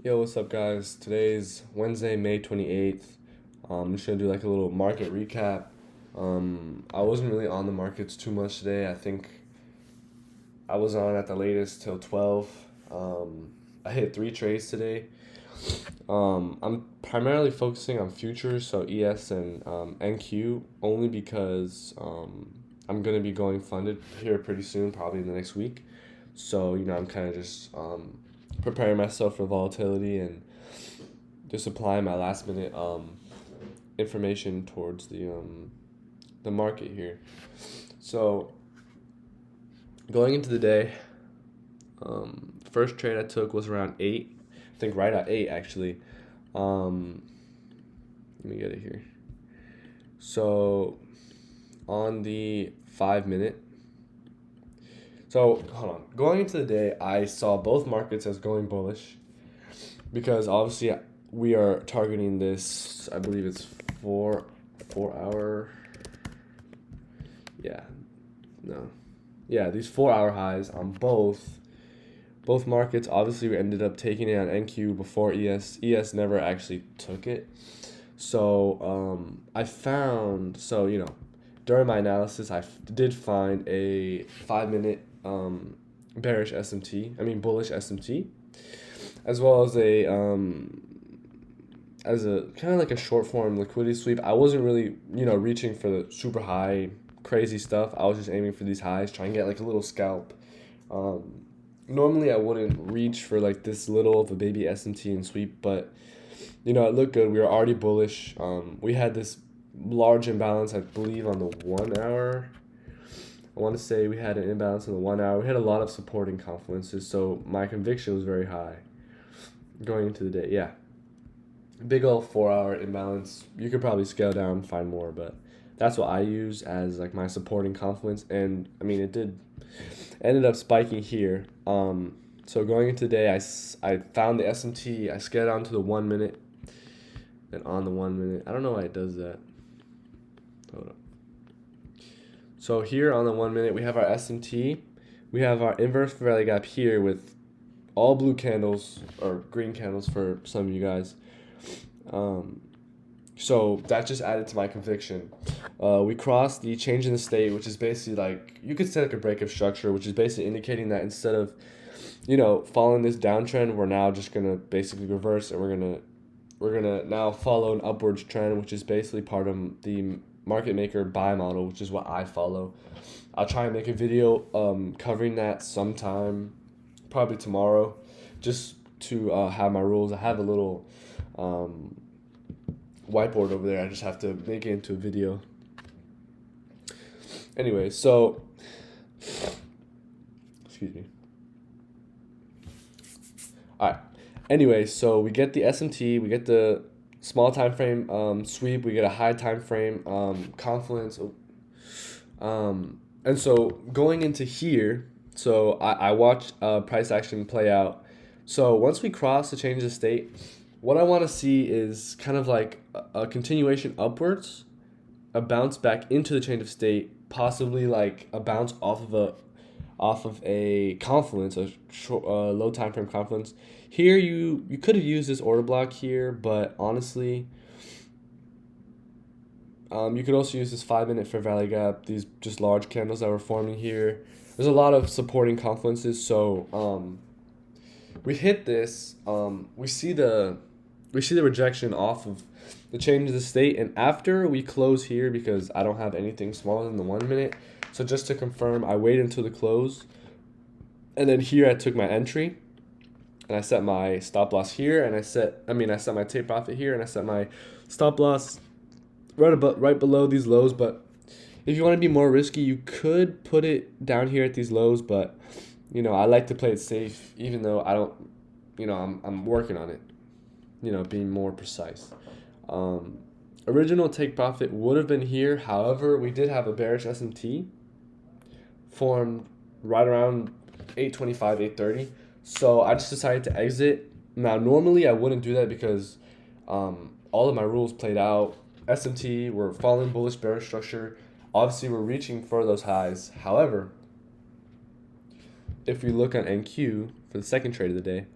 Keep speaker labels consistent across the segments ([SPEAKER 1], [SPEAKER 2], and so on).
[SPEAKER 1] Yo, what's up, guys? Today's Wednesday, May 28th. I'm just gonna do like a little market recap. I wasn't really on the markets too much today. I think I was on at the latest till 12. I hit three trades today. I'm primarily focusing on futures, so ES and NQ, only because I'm gonna be going funded here pretty soon, probably in the next week. So, I'm kind of just preparing myself for volatility and just applying my last minute information towards the market here. So going into the day, first trade I took was around 8. I think right at 8 actually. Um, Let me get it here. So on the 5 minute. So hold on. Going into the day, I saw both markets as going bullish because obviously we are targeting this. I believe it's 4 hour. Yeah, no, yeah, these 4 hour highs on both markets. Obviously, we ended up taking it on NQ before ES. ES never actually took it. So I found during my analysis, did find a 5 minute bearish SMT. I mean bullish SMT, as well as a kind of like a short form liquidity sweep. I wasn't really reaching for the super high crazy stuff. I was just aiming for these highs, trying to get like a little scalp. Normally I wouldn't reach for like this little of a baby SMT and sweep, but it looked good. We were already bullish. We had this large imbalance, I believe, on the 1 hour. I want to say we had an imbalance on the 1 hour. We had a lot of supporting confluences, so my conviction was very high going into the day. Yeah, big old 4 hour imbalance. You could probably scale down and find more, but that's what I use as like my supporting confluence. And I mean, it did ended up spiking here. So going into the day, I found the SMT. I scaled down to the 1 minute, and on the 1 minute, I don't know why it does that. Hold up. So here on the 1 minute, we have our SMT. We have our inverse fair gap here with all blue candles or green candles for some of you guys. So that just added to my conviction. We crossed the change in the state, which is basically like you could say like a break of structure, which is basically indicating that instead of following this downtrend, we're now just gonna basically reverse, and we're gonna now follow an upwards trend, which is basically part of the market maker buy model, which is what I follow. I'll try and make a video covering that sometime, probably tomorrow, just to have my rules. I have a little whiteboard over there. I just have to make it into a video. Anyway, so excuse me. All right. Anyway, so we get the SMT, we get the small time frame sweep, we get a high time frame confluence. And so going into here, so I watched price action play out. So once we cross the change of state, what I want to see is kind of like a continuation upwards, a bounce back into the change of state, possibly like a bounce off of a confluence, a short, low time frame confluence. Here you could have used this order block here, but honestly, you could also use this 5 minute fair value gap. These just large candles that were forming here. There's a lot of supporting confluences, so we hit this. We see the rejection off of the change of the state, and after we close here, because I don't have anything smaller than the 1 minute. So just to confirm, I wait until the close, and then here I took my entry, and I set my stop loss here, and I set my take profit here, and I set my stop loss right below these lows. But if you want to be more risky, you could put it down here at these lows, but I like to play it safe, even though I don't, I'm working on it, being more precise. Original take profit would have been here. However, we did have a bearish SMT formed right around 8:25, 8:30. So I just decided to exit. Now, normally I wouldn't do that because all of my rules played out. SMT, we're following bullish bearish structure. Obviously, we're reaching for those highs. However, if we look on NQ for the second trade of the day,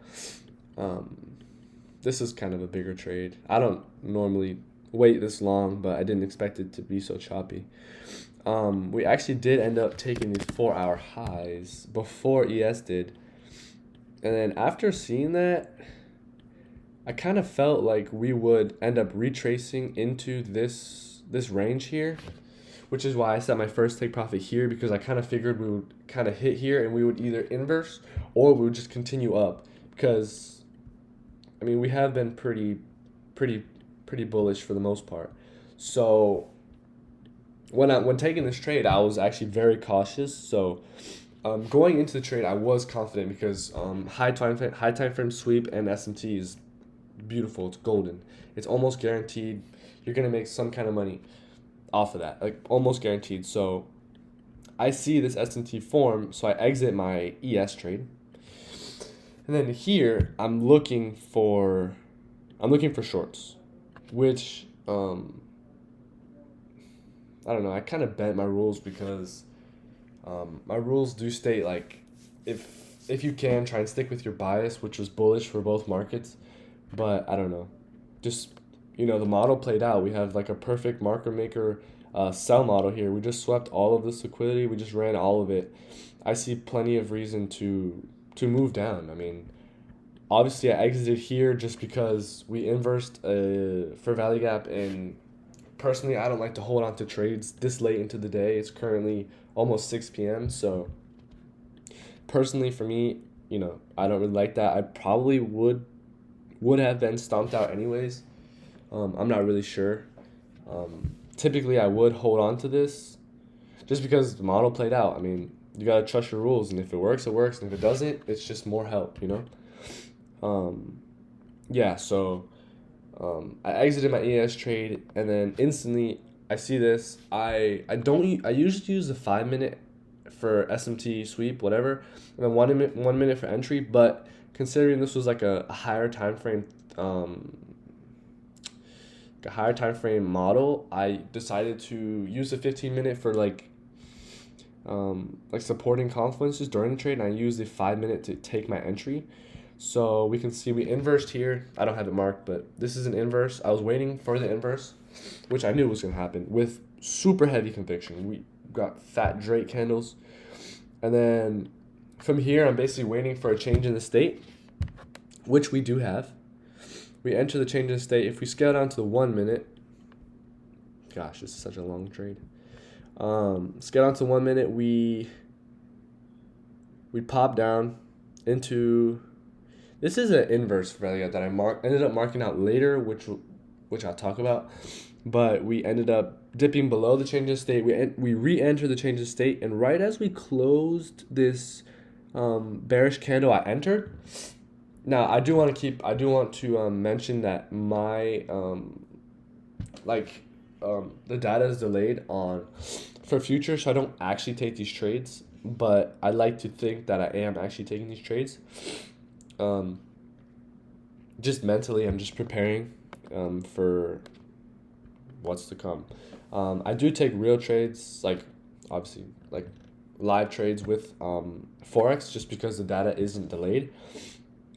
[SPEAKER 1] this is kind of a bigger trade. I don't normally wait this long, but I didn't expect it to be so choppy. We actually did end up taking these 4-hour highs before ES did. And then after seeing that, I kind of felt like we would end up retracing into this range here, which is why I set my first take profit here, because I kind of figured we would kind of hit here and we would either inverse or we would just continue up, because I mean we have been pretty bullish for the most part. So when taking this trade, I was actually very cautious. So going into the trade, I was confident because high time frame sweep and SMT is beautiful. It's golden. It's almost guaranteed you're gonna make some kind of money off of that, like almost guaranteed. So I see this SMT form, so I exit my ES trade, and then here I'm looking for shorts, which I don't know. I kind of bent my rules because my rules do state like if you can try and stick with your bias, which was bullish for both markets. But I don't know, just the model played out. We have like a perfect market maker sell model here. We just swept all of this liquidity. We just ran all of it. I see plenty of reason to move down. I mean, obviously I exited here just because we inversed for value gap, and personally I don't like to hold on to trades this late into the day. It's currently almost 6 p.m. So personally for me, I don't really like that. I probably would have been stomped out anyways. I'm not really sure. Typically, I would hold on to this just because the model played out. I mean, you got to trust your rules, and if it works, it works. And if it doesn't, it's just more help, Yeah, so I exited my ES trade, and then instantly I see this. I usually use the 5 minute for SMT sweep, whatever, and then 1 minute for entry, but considering this was like a higher time frame model, I decided to use the 15 minute for like supporting confluences during the trade, and I used the 5 minute to take my entry. So we can see we inversed here. I don't have it marked, but this is an inverse. I was waiting for the inverse, which I knew was going to happen with super heavy conviction. We got fat Drake candles, and then from here I'm basically waiting for a change in the state, which we do have. We enter the change in state. If we scale down to the 1 minute, gosh, this is such a long trade. Scale down to 1 minute, we pop down into. This is an inverse value that I ended up marking out later, which I'll talk about. But we ended up dipping below the change in state. We re-enter the change in state, and right as we closed this bearish candle, I entered. Now I do want to mention that my the data is delayed for futures, so I don't actually take these trades, but I like to think that I am actually taking these trades. Just mentally, I'm just preparing for what's to come. I do take real trades, obviously live trades with Forex, just because the data isn't delayed.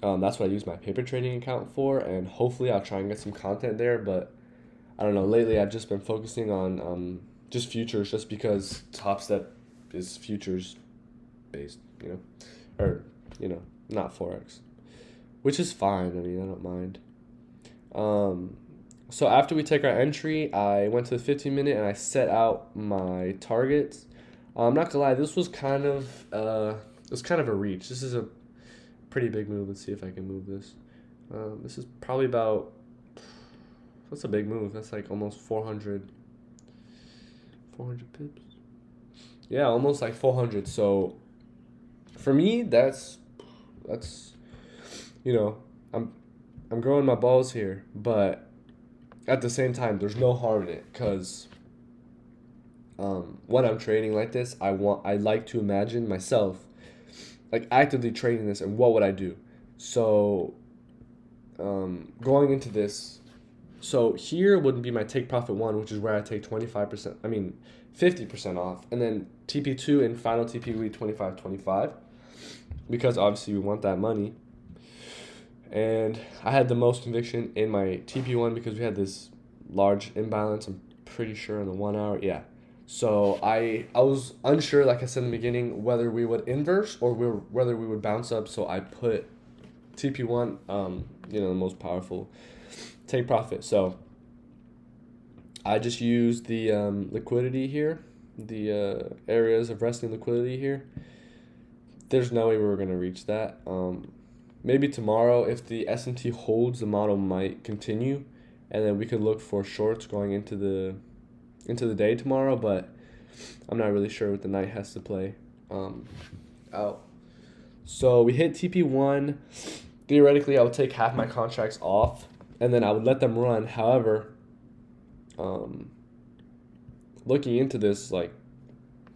[SPEAKER 1] That's what I use my paper trading account for, and hopefully I'll try and get some content there. But I don't know. Lately, I've just been focusing on just futures, just because Top Step is futures based, or not Forex, which is fine. I mean, I don't mind. So after we take our entry, I went to the 15 minute and I set out my targets. I'm not gonna lie, this was kind of a reach. This is a pretty big move. Let's see if I can move this. This is probably about. That's a big move. That's like almost 400 pips. Yeah, almost like 400. So for me, that's I'm growing my balls here, but at the same time, there's no harm in it, because when I'm trading like this, I like to imagine myself like actively trading this, and what would I do. So going into this, so here would be my take profit 1, which is where I take 25%, 50% off, and then TP2 and final TP we 25 because obviously we want that money. And I had the most conviction in my TP1 because we had this large imbalance. I'm pretty sure in the 1 hour. Yeah. So I was unsure, like I said in the beginning, whether we would inverse or whether we would bounce up. So I put TP1, the most powerful take profit. So I just used the liquidity here, the areas of resting liquidity here. There's no way we were gonna reach that. Maybe tomorrow, if the S&T holds, the model might continue, and then we could look for shorts going into the day tomorrow. But I'm not really sure what the night has to play out. So we hit TP1. Theoretically, I would take half my contracts off, and then I would let them run. However, looking into this like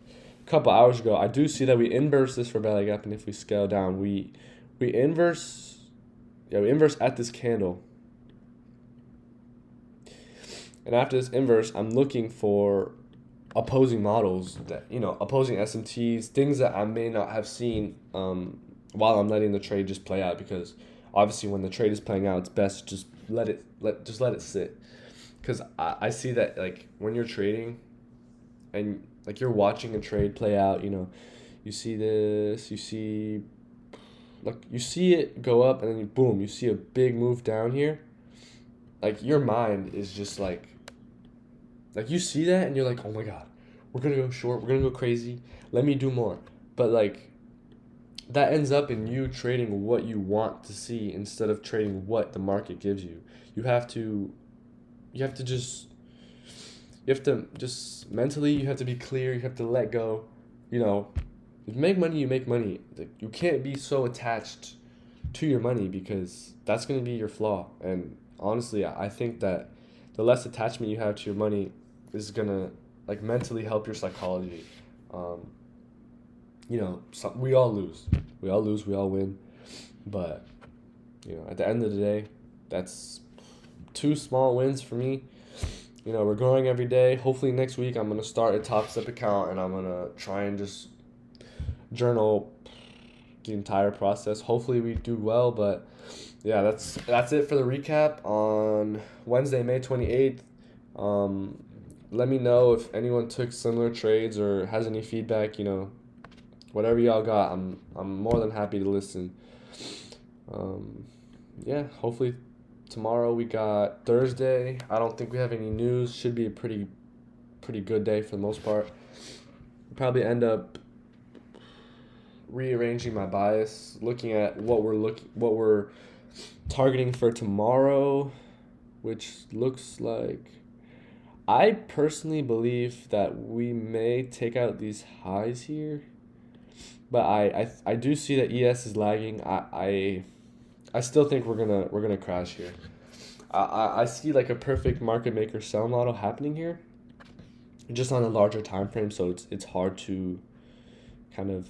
[SPEAKER 1] a couple hours ago, I do see that we inverse this for value gap, and if we scale down, we inverse at this candle. And after this inverse, I'm looking for opposing models that, opposing SMTs, things that I may not have seen while I'm letting the trade just play out, because obviously when the trade is playing out, it's best to just let it sit. Because I see that, like, when you're trading and like you're watching a trade play out, you see this, you see it go up, and then boom, you see a big move down here. Like, your mind is just like you see that and you're like, oh my god, we're gonna go short, we're gonna go crazy, let me do more. But like, that ends up in you trading what you want to see instead of trading what the market gives you. You have to just mentally, you have to be clear, you have to let go. If you make money, you make money. You can't be so attached to your money, because that's going to be your flaw. And honestly, I think that the less attachment you have to your money is going to like mentally help your psychology. We all lose. We all win. But, at the end of the day, that's 2 small wins for me. We're growing every day. Hopefully next week I'm going to start a Top Step account, and I'm going to try and just journal the entire process. Hopefully we do well. But yeah, that's it for the recap on Wednesday, May 28th. Let me know if anyone took similar trades or has any feedback. Whatever y'all got, I'm more than happy to listen. Hopefully tomorrow we got Thursday. I don't think we have any news. Should be a pretty good day for the most part. Probably end up rearranging my bias, looking at what we're targeting for tomorrow, which looks like, I personally believe that we may take out these highs here, but I do see that ES is lagging. I still think we're gonna crash here. I see like a perfect market maker sell model happening here, just on a larger time frame, so it's hard to kind of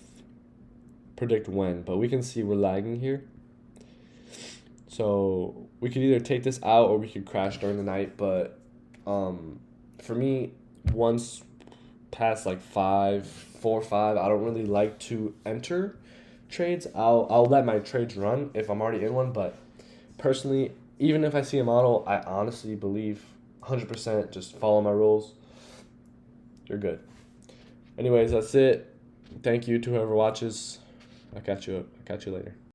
[SPEAKER 1] predict when, but we can see we're lagging here. So we could either take this out or we could crash during the night. But for me, once past like 4 or 5, I don't really like to enter trades. I'll let my trades run if I'm already in one. But personally, even if I see a model, I honestly believe 100% just follow my rules. You're good. Anyways, that's it. Thank you to whoever watches. I'll catch you later.